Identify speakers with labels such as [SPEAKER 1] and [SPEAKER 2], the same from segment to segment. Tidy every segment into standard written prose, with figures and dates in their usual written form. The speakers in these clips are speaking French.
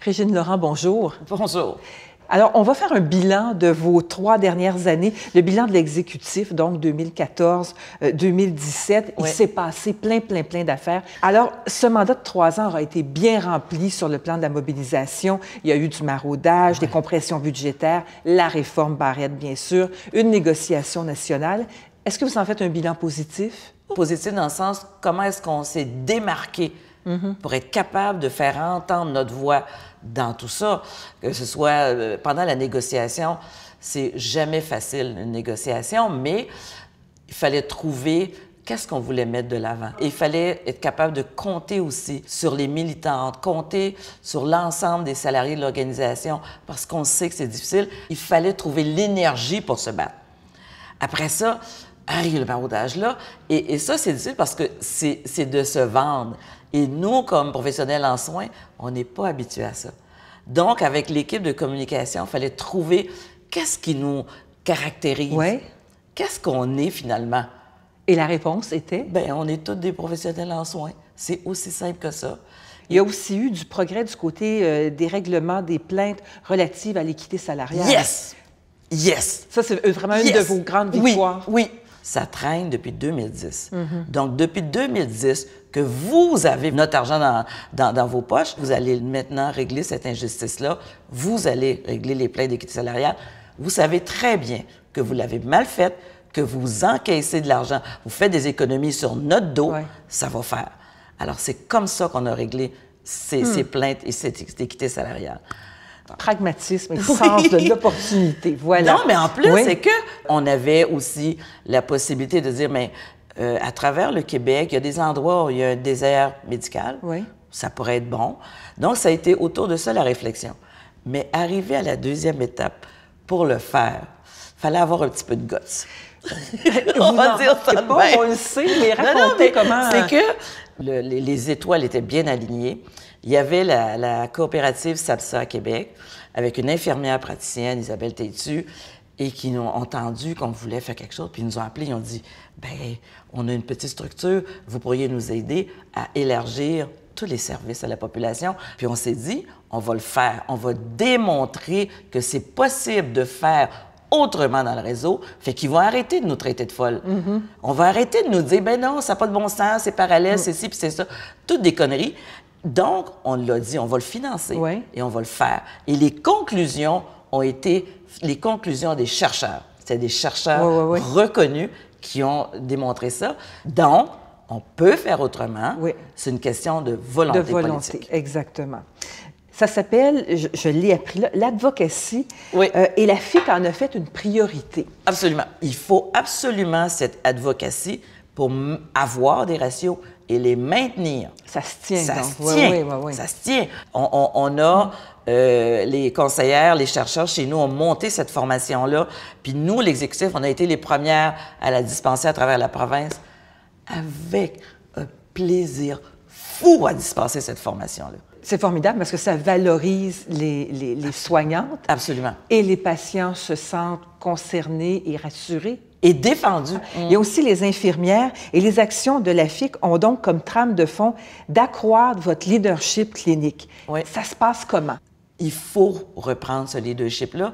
[SPEAKER 1] Régine Laurent, bonjour.
[SPEAKER 2] Bonjour.
[SPEAKER 1] Alors, on va faire un bilan de vos 3 dernières années, le bilan de l'exécutif, donc 2014-2017.
[SPEAKER 2] Oui.
[SPEAKER 1] Il s'est passé plein d'affaires. Alors, ce mandat de 3 ans aura été bien rempli sur le plan de la mobilisation. Il y a eu du maraudage, des compressions budgétaires, la réforme Barrette, bien sûr, une négociation nationale. Est-ce que vous en faites un bilan positif?
[SPEAKER 2] Positif dans le sens, comment est-ce qu'on s'est démarqué pour être capable de faire entendre notre voix dans tout ça, que ce soit pendant la négociation. C'est jamais facile, une négociation, mais il fallait trouver qu'est-ce qu'on voulait mettre de l'avant. Il fallait être capable de compter aussi sur les militantes, compter sur l'ensemble des salariés de l'organisation, parce qu'on sait que c'est difficile. Il fallait trouver l'énergie pour se battre. Après ça, arrive le maraudage là, et ça, c'est difficile parce que c'est de se vendre. Et nous, comme professionnels en soins, on n'est pas habitués à ça. Donc, avec l'équipe de communication, il fallait trouver qu'est-ce qui nous caractérise.
[SPEAKER 1] Oui.
[SPEAKER 2] Qu'est-ce qu'on est finalement?
[SPEAKER 1] Et la réponse était?
[SPEAKER 2] Bien, on est tous des professionnels en soins. C'est aussi simple que ça.
[SPEAKER 1] Il y a aussi eu du progrès du côté des règlements des plaintes relatives à l'équité salariale.
[SPEAKER 2] Yes! Yes!
[SPEAKER 1] Ça, c'est vraiment une de vos grandes victoires.
[SPEAKER 2] Oui, oui. Ça traîne depuis 2010. Donc, depuis 2010, que vous avez notre argent dans vos poches, vous allez maintenant régler cette injustice-là. Vous allez régler les plaintes d'équité salariale. Vous savez très bien que vous l'avez mal faite, que vous encaissez de l'argent, vous faites des économies sur notre dos, ça va faire. Alors, c'est comme ça qu'on a réglé ces plaintes et cette équité salariale.
[SPEAKER 1] Pragmatisme et sens de l'opportunité, voilà.
[SPEAKER 2] Non, mais en plus, c'est qu'on avait aussi la possibilité de dire, mais à travers le Québec, il y a des endroits où il y a un désert médical.
[SPEAKER 1] Oui.
[SPEAKER 2] Ça pourrait être bon. Donc, ça a été autour de ça la réflexion. Mais arriver à la deuxième étape, pour le faire, il fallait avoir un petit peu de guts.
[SPEAKER 1] On va dire ça pas, on le sait, mais racontez comment...
[SPEAKER 2] C'est que les étoiles étaient bien alignées. Il y avait la coopérative SAPSA à Québec, avec une infirmière praticienne, Isabelle Tétu, et qui nous ont entendu qu'on voulait faire quelque chose, puis ils nous ont appelés, ils ont dit « Bien, on a une petite structure, vous pourriez nous aider à élargir tous les services à la population. » Puis on s'est dit « On va le faire, on va démontrer que c'est possible de faire autrement dans le réseau, fait qu'ils vont arrêter de nous traiter de folles. On va arrêter de nous dire « Ben non, ça n'a pas de bon sens, c'est parallèle, c'est ci, puis c'est ça. » Toutes des conneries. Donc, on l'a dit, on va le financer et on va le faire. Et les conclusions ont été les conclusions des chercheurs. C'est des chercheurs reconnus qui ont démontré ça. Donc, on peut faire autrement. C'est une question de volonté politique.
[SPEAKER 1] Exactement. Ça s'appelle, je l'ai appris là, l'advocacy. Et la FIC en a fait une priorité.
[SPEAKER 2] Absolument. Il faut absolument cette advocacy pour avoir des ratios et les maintenir.
[SPEAKER 1] Ça se tient,
[SPEAKER 2] ça
[SPEAKER 1] donc.
[SPEAKER 2] Se tient. Ça se tient. On a, les conseillères, les chercheurs chez nous ont monté cette formation-là. Puis nous, l'exécutif, on a été les premières à la dispenser à travers la province avec un plaisir fou à dispenser cette formation-là.
[SPEAKER 1] C'est formidable parce que ça valorise les soignantes.
[SPEAKER 2] Absolument.
[SPEAKER 1] Et les patients se sentent concernés et rassurés.
[SPEAKER 2] Et défendus.
[SPEAKER 1] Il y a aussi les infirmières et les actions de la FIC ont donc comme trame de fond d'accroître votre leadership clinique. Ça se passe comment?
[SPEAKER 2] Il faut reprendre ce leadership-là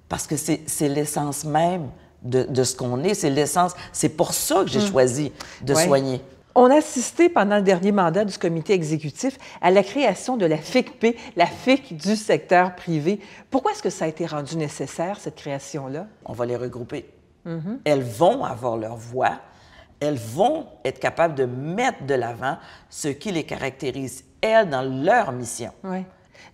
[SPEAKER 2] parce que c'est l'essence même de ce qu'on est. C'est l'essence. C'est pour ça que j'ai choisi de soigner.
[SPEAKER 1] On a assisté pendant le dernier mandat du comité exécutif à la création de la FICP, la FIC du secteur privé. Pourquoi est-ce que ça a été rendu nécessaire, cette création-là?
[SPEAKER 2] On va les regrouper. Elles vont avoir leur voix. Elles vont être capables de mettre de l'avant ce qui les caractérise, elles, dans leur mission.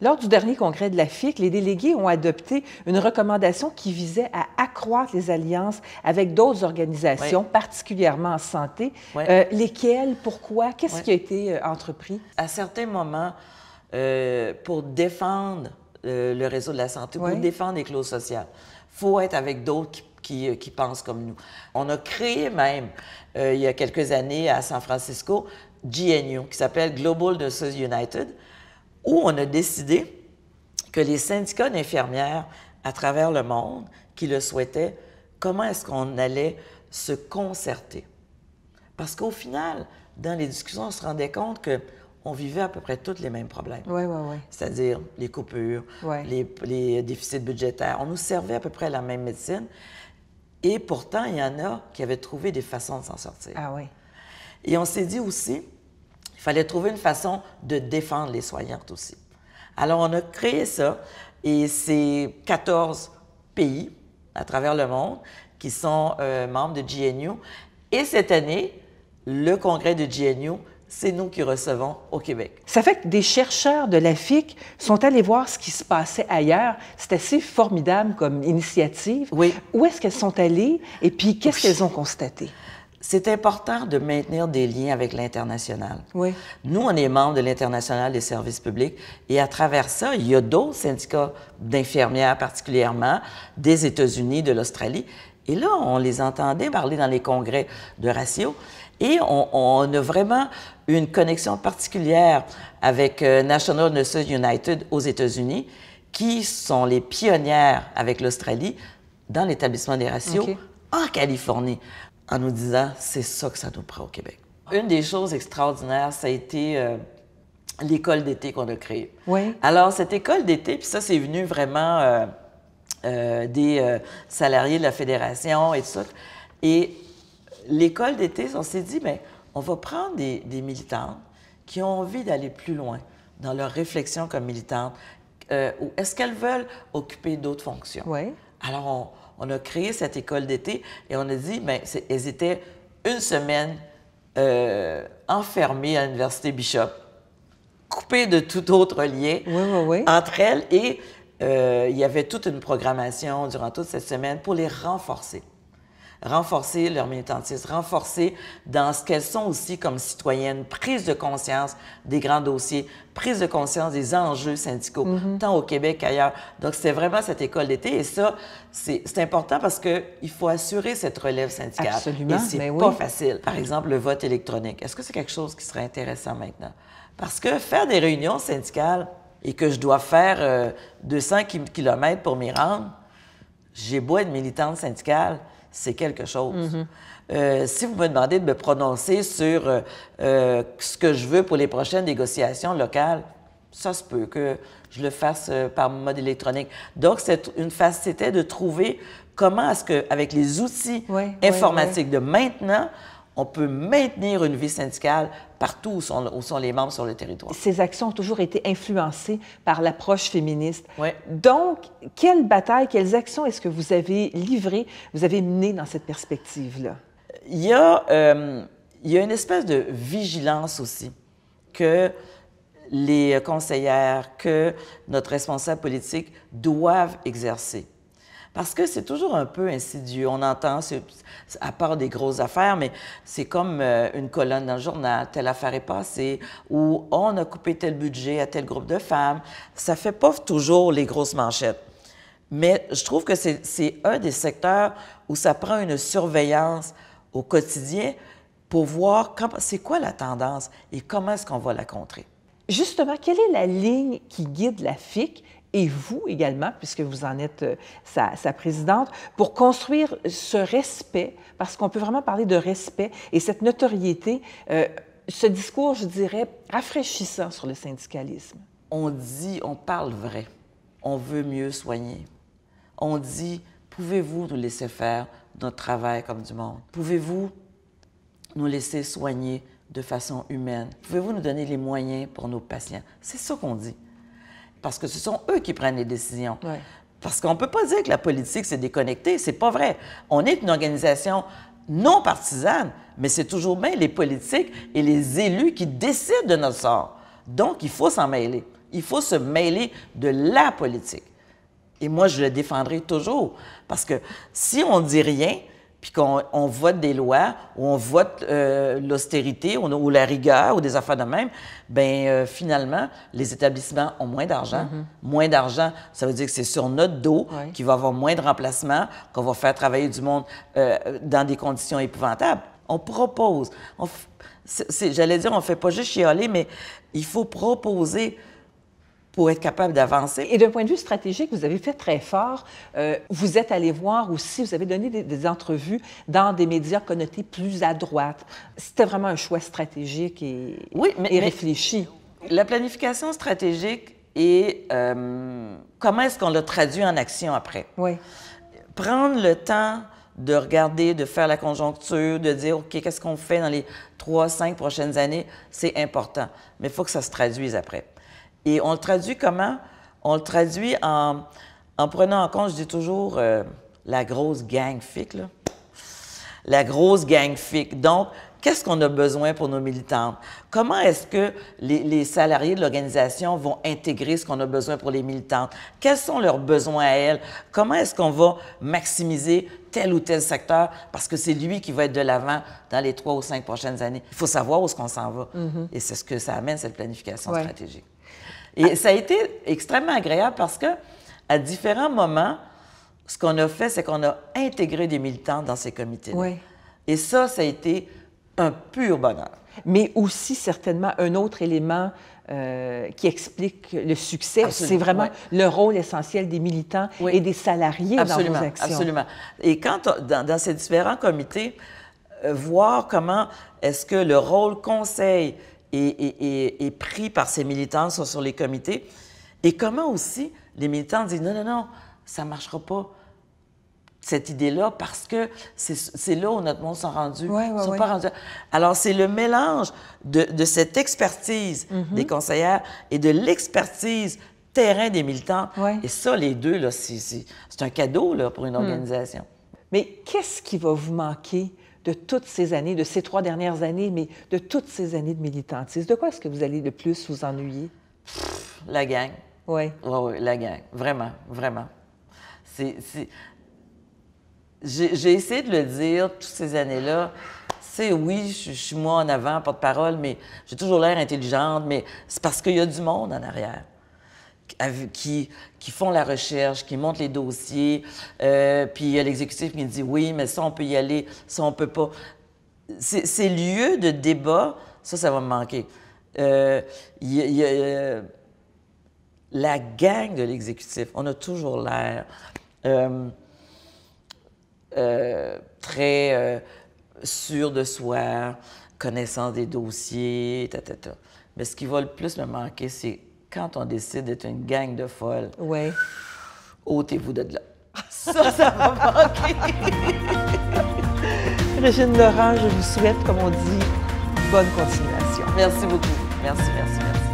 [SPEAKER 1] Lors du dernier congrès de la FIC, les délégués ont adopté une recommandation qui visait à accroître les alliances avec d'autres organisations, particulièrement en santé. Lesquelles? Pourquoi? Qu'est-ce qui a été entrepris?
[SPEAKER 2] À certains moments, pour défendre le réseau de la santé, pour défendre les clauses sociales, il faut être avec d'autres qui pensent comme nous. On a créé même, il y a quelques années à San Francisco, GNU, qui s'appelle Global Nurses United, où on a décidé que les syndicats d'infirmières à travers le monde qui le souhaitaient, comment est-ce qu'on allait se concerter? Parce qu'au final, dans les discussions, on se rendait compte on vivait à peu près tous les mêmes problèmes.
[SPEAKER 1] Oui, oui, oui.
[SPEAKER 2] C'est-à-dire les coupures, les déficits budgétaires. On nous servait à peu près la même médecine. Et pourtant, il y en a qui avaient trouvé des façons de s'en sortir.
[SPEAKER 1] Ah oui.
[SPEAKER 2] Et on s'est dit aussi, il fallait trouver une façon de défendre les soignantes aussi. Alors, on a créé ça, et c'est 14 pays à travers le monde qui sont membres de GNU. Et cette année, le congrès de GNU, c'est nous qui recevons au Québec.
[SPEAKER 1] Ça fait que des chercheurs de la FIC sont allés voir ce qui se passait ailleurs. C'est assez formidable comme initiative.
[SPEAKER 2] Oui.
[SPEAKER 1] Où est-ce qu'elles sont allées et puis qu'est-ce qu'elles ont constaté?
[SPEAKER 2] C'est important de maintenir des liens avec l'international.
[SPEAKER 1] Oui.
[SPEAKER 2] Nous, on est membre de l'International des services publics et à travers ça, il y a d'autres syndicats d'infirmières particulièrement, des États-Unis, de l'Australie. Et là, on les entendait parler dans les congrès de ratio et on a vraiment une connexion particulière avec National Nurses United aux États-Unis, qui sont les pionnières avec l'Australie dans l'établissement des ratios en Californie, en nous disant, c'est ça que ça nous prend au Québec. Une des choses extraordinaires, ça a été l'école d'été qu'on a créée.
[SPEAKER 1] Oui.
[SPEAKER 2] Alors, cette école d'été, puis ça, c'est venu vraiment des salariés de la Fédération et tout ça. Et l'école d'été, on s'est dit, bien, on va prendre des militantes qui ont envie d'aller plus loin dans leur réflexion comme militantes. Ou est-ce qu'elles veulent occuper d'autres fonctions?
[SPEAKER 1] Oui.
[SPEAKER 2] Alors, on a créé cette école d'été et on a dit, bien, elles étaient une semaine enfermées à l'Université Bishop, coupées de tout autre lien entre elles. Et il y avait toute une programmation durant toute cette semaine pour les renforcer. Renforcer leur militantisme, renforcer dans ce qu'elles sont aussi comme citoyennes, prise de conscience des grands dossiers, prise de conscience des enjeux syndicaux, tant au Québec qu'ailleurs. Donc, c'était vraiment cette école d'été. Et ça, c'est important parce qu'il faut assurer cette relève syndicale.
[SPEAKER 1] Absolument,
[SPEAKER 2] et c'est pas facile. Par exemple, le vote électronique. Est-ce que c'est quelque chose qui serait intéressant maintenant? Parce que faire des réunions syndicales et que je dois faire 200 km pour m'y rendre, j'ai beau être militante syndicale, c'est quelque chose. Si vous me demandez de me prononcer sur ce que je veux pour les prochaines négociations locales, ça se peut que je le fasse par mode électronique. Donc, c'était de trouver comment est-ce qu'avec les outils informatiques de maintenant, on peut maintenir une vie syndicale partout où sont les membres sur le territoire.
[SPEAKER 1] Ces actions ont toujours été influencées par l'approche féministe.
[SPEAKER 2] Oui.
[SPEAKER 1] Donc, quelle bataille, quelles actions est-ce que vous avez livrées, vous avez menées dans cette perspective-là?
[SPEAKER 2] Il y a une espèce de vigilance aussi que les conseillères, que notre responsable politique doivent exercer. Parce que c'est toujours un peu insidieux. On entend, à part des grosses affaires, mais c'est comme une colonne dans le journal, telle affaire est passée, ou on a coupé tel budget à tel groupe de femmes. Ça ne fait pas toujours les grosses manchettes. Mais je trouve que c'est un des secteurs où ça prend une surveillance au quotidien pour voir c'est quoi la tendance et comment est-ce qu'on va la contrer.
[SPEAKER 1] Justement, quelle est la ligne qui guide la FIC et vous également, puisque vous en êtes sa présidente, pour construire ce respect, parce qu'on peut vraiment parler de respect et cette notoriété, ce discours, je dirais, rafraîchissant sur le syndicalisme?
[SPEAKER 2] On parle vrai. On veut mieux soigner. On dit, pouvez-vous nous laisser faire notre travail comme du monde? Pouvez-vous nous laisser soigner de façon humaine? Pouvez-vous nous donner les moyens pour nos patients? C'est ça qu'on dit. Parce que ce sont eux qui prennent les décisions.
[SPEAKER 1] Ouais.
[SPEAKER 2] Parce qu'on ne peut pas dire que la politique, c'est déconnecté. C'est pas vrai. On est une organisation non partisane, mais c'est toujours bien les politiques et les élus qui décident de notre sort. Donc, il faut s'en mêler. Il faut se mêler de la politique. Et moi, je le défendrai toujours. Parce que si on ne dit rien, puis qu'on vote des lois, ou on vote l'austérité, ou la rigueur, ou des affaires de même, bien, finalement, les établissements ont moins d'argent. Moins d'argent, ça veut dire que c'est sur notre dos qu'il va y avoir moins de remplacements, qu'on va faire travailler du monde dans des conditions épouvantables. On propose. J'allais dire, on ne fait pas juste chialer, mais il faut proposer pour être capable d'avancer.
[SPEAKER 1] Et d'un point de vue stratégique, vous avez fait très fort. Vous êtes allé voir aussi, vous avez donné des entrevues dans des médias connotés plus à droite. C'était vraiment un choix stratégique et réfléchi.
[SPEAKER 2] La planification stratégique et comment est-ce qu'on l'a traduit en action après?
[SPEAKER 1] Oui.
[SPEAKER 2] Prendre le temps de regarder, de faire la conjoncture, de dire, OK, qu'est-ce qu'on fait dans les 3-5 prochaines années, c'est important. Mais il faut que ça se traduise après. Et on le traduit comment? On le traduit en prenant en compte, je dis toujours, la grosse gang FIC, là. La grosse gang FIC. Donc, qu'est-ce qu'on a besoin pour nos militantes? Comment est-ce que les salariés de l'organisation vont intégrer ce qu'on a besoin pour les militantes? Quels sont leurs besoins à elles? Comment est-ce qu'on va maximiser tel ou tel secteur? Parce que c'est lui qui va être de l'avant dans les 3 ou 5 prochaines années. Il faut savoir où est-ce qu'on s'en va. Et c'est ce que ça amène, cette planification stratégique. Et ça a été extrêmement agréable parce que à différents moments, ce qu'on a fait, c'est qu'on a intégré des militantes dans ces comités.
[SPEAKER 1] Oui.
[SPEAKER 2] Et ça a été un pur bonheur.
[SPEAKER 1] Mais aussi, certainement, un autre élément qui explique le succès, c'est vraiment le rôle essentiel des militants et des salariés dans vos actions.
[SPEAKER 2] Absolument. Et quand, dans ces différents comités, voir comment est-ce que le rôle conseil est pris par ces militants sur les comités et comment aussi les militants disent non, non, non, ça ne marchera pas. Cette idée-là, parce que c'est là où notre monde s'est rendu. Ils sont pas rendus. Alors, c'est le mélange de cette expertise des conseillères et de l'expertise terrain des militants. Et ça, les deux, là, c'est un cadeau là, pour une organisation.
[SPEAKER 1] Mais qu'est-ce qui va vous manquer de toutes ces années, de ces 3 dernières années, mais de toutes ces années de militantisme? De quoi est-ce que vous allez le plus vous ennuyer?
[SPEAKER 2] La gang.
[SPEAKER 1] Oui.
[SPEAKER 2] Oui, la gang. Vraiment, vraiment. J'ai essayé de le dire toutes ces années-là. C'est oui, je suis moi en avant, porte-parole, mais j'ai toujours l'air intelligente, mais c'est parce qu'il y a du monde en arrière qui font la recherche, qui montent les dossiers, puis il y a l'exécutif qui dit oui, mais ça, on peut y aller, ça, on peut pas. Ces lieux de débat, ça va me manquer. La gang de l'exécutif, on a toujours l'air très sûr de soi, connaissance des dossiers, Mais ce qui va le plus me manquer, c'est quand on décide d'être une gang de folles.
[SPEAKER 1] Oui.
[SPEAKER 2] Ôtez-vous de là. Ça va manquer.
[SPEAKER 1] Régine Laurent, je vous souhaite, comme on dit, bonne continuation.
[SPEAKER 2] Merci beaucoup. Merci, merci, merci.